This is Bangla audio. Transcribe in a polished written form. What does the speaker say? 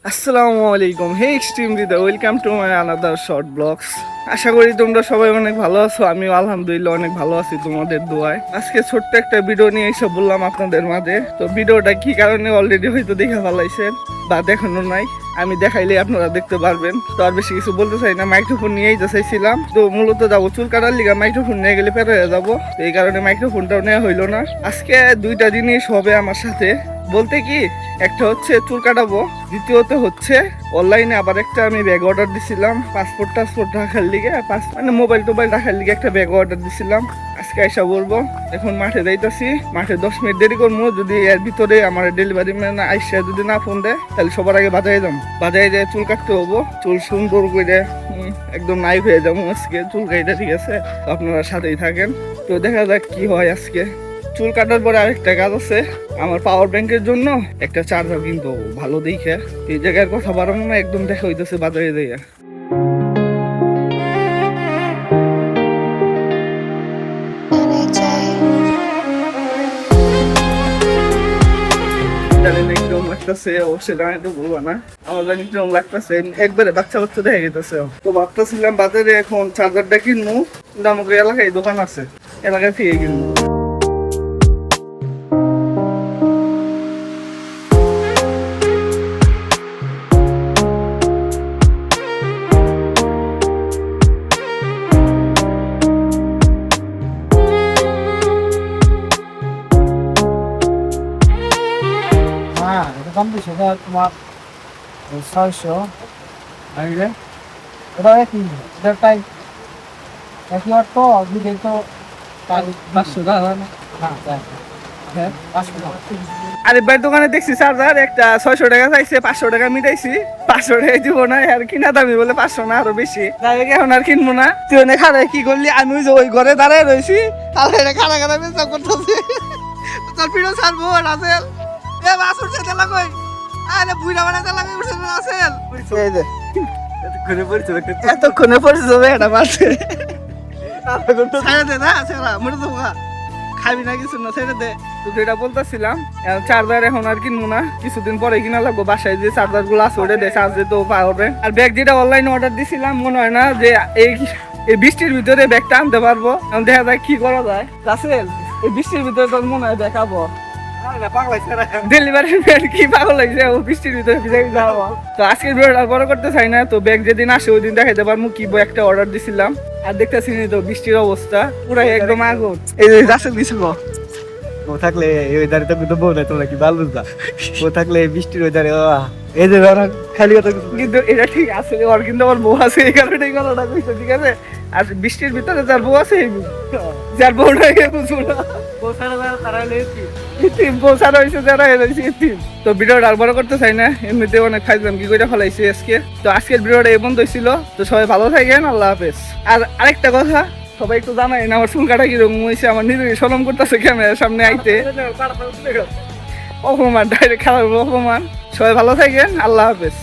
আসসালামু আলাইকুম, হে এক্সট্রিম দিদা, welcome to my another short blogs. আশা করি তোমরা সবাই অনেক ভালো আছো। আমিও আলহামদুলিল্লাহ অনেক ভালো আছি তোমাদের দোয়ায়। আজকে ছোট্ট একটা ভিডিও নিয়ে এসে বললাম আপনাদের মাঝে। তো ভিডিওটা কি কারণে অলরেডি হয়তো দেখে ফেলাইছেন বা দেখানো নাই, আমি দেখাইলে আপনারা দেখতে পারবেন। তো আর বেশি কিছু বলতে চাই না, মাইক্রোফোন নিয়েই তো চাইছিলাম। তো মূলত যাবো চুল কাটার লিগা, মাইক্রোফোন নিয়ে গেলে পেরে যাবো, তো এই কারণে মাইক্রোফোনটাও নেওয়া হইলো না। আজকে দুইটা জিনিস হবে আমার সাথে, বলতে কি একটা হচ্ছে চুল কাটাবো, দ্বিতীয়ত হচ্ছে অনলাইনে আবার একটা আমি ব্যাগ অর্ডার দিছিলাম পাসপোর্ট রাখার লিগে, মানে মোবাইল টোবাইল রাখার লিগে একটা ব্যাগ অর্ডার দিছিলাম। আজকে আইসা বলবো। এখন মাঠে যাইতাছি, মাঠে 10 মিনিট দেরি করবো। যদি এর ভিতরে আমার ডেলিভারি ম্যান আইসা যদি না ফোন দেয়, তাহলে সবার আগে বাজারে যাবো। বাজারে যেয়ে চুল কাটতে হবো, চুল সুন্দর করে একদম নাইক হয়ে যাবো আজকে চুল কাইটা, ঠিক আছে? তো আপনারা সাথেই থাকেন, তো দেখা যাক কি হয় আজকে। চুল কাটার পরে আরেকটা কাজ আছে, আমার পাওয়ার ব্যাংকের জন্য একটা চার্জার কিনতে হবে ভালো দেখে। এই জায়গার কথা বাড়ানো না, একদম দেখা হইতেছে বাজারে যাইয়া। একদম লাগতেছে, অবশ্যই জানাইতে বলবো না, আমার জানি কিরকম লাগতেছে, একবারে বাচ্চা বাচ্চা দেখা গেতেছে। তো ভাবতেছিলাম বাজারে এখন চার্জারটা কিনবো, কিন্তু আমাকে এলাকায় দোকান আছে, এলাকায় থেকে কিনবো। এটা দাম দিচ্ছে এটা তোমার 600 আইলে এটা একই, এটা টাইপ একই অর্থ দুধে তো 500 টাকা না। হ্যাঁ 500 টাকা। আরে ভাই দোকানে দেখছি চার্জার একটা 600 টাকা চাইছে, 500 টাকা মিটাইছি, 500 টাকা দিব না আর কিনা দামি বলে 500 না আরো বেশি। তাই এখন আর কিনবো না। তুই অনেক খারাপ কি করলি, আমি ওই ঘরে দাঁড়ায় রয়েছি, আর এটা খারা খারা বেচা করতেছে। তোর ভিডিও ছাড়বো রাসেল, এ বাস উঠছে তেলা কই, আরে বুইড়া বানা তেলা কই উঠছে রাসেল। এই যে এতক্ষণে পড়ছে এটা মারছে। ছেড়ে দে না, ছেড়া মরে যাবো, খাবি না কিছু না, ছেড়ে দে। তো যেটা বলতেছিলাম, চার্জার এখন আর কিনবো না, কিছুদিন পরে কিনা লাগবো। বাসায় যে চার্জার গুলো আছে ওটা দিয়ে চার্জ দিতেও পারবে। আর ব্যাগ যেটা অনলাইনে অর্ডার দিছিলাম, মনে হয় না যে এই বৃষ্টির ভিতরে ব্যাগটা আনতে পারবো। দেখা যায় কি করা যায়। রাসেল, এই বৃষ্টির ভিতরে তোর মনে হয় দেখাবো ডেলিভারি ম্যান কি পাগল লাগছে, ও বৃষ্টির ভিতরে ভিজে যাবো। তো আজকের ভিডিওটা বড় করতে চাই না, তো ব্যাগ যেদিন আসে ওই দিন দেখাইতে পারবো কি একটা অর্ডার দিছিলাম। আর দেখতেছি তো বৃষ্টির অবস্থা পুরাই একদম আগুন। এই যে রাসেল দিছিল, ও থাকলে এই ওয়েদারে তো কিন্তু বউ নাই, তোমরা কি বাল বুঝবা? ও থাকলে বৃষ্টির ওয়েদারে এই যে খালি কথা। কিন্তু এটা ঠিক আছে, ওর কিন্তু আমার বউ আছে, এই কারণে এই কথাটা কইছে, ঠিক আছে? আর বৃষ্টির ভিতরে যার বউ আছে, যার বউ নাই বুঝবো না। তো ভিডিওটা আর বড় করতে চাই না, এমনিতে অনেক খাইলাম কি করে ফেলাইছি আজকে। তো আজকের ভিডিওটা এই বন্ধ হয়েছিল। তো সবাই ভালো থাকেন, আল্লাহ হাফেজ। আর আরেকটা কথা, সবাই একটু জানাই না আমার চুল কাটা কিরকম হয়েছে। আমার নিজের সরম করতেছে ক্যামেরার সামনে আইতে, অপমান, ডাইরেক্ট খারাপ অপমান। সবাই ভালো থাকেন, আল্লাহ হাফেজ।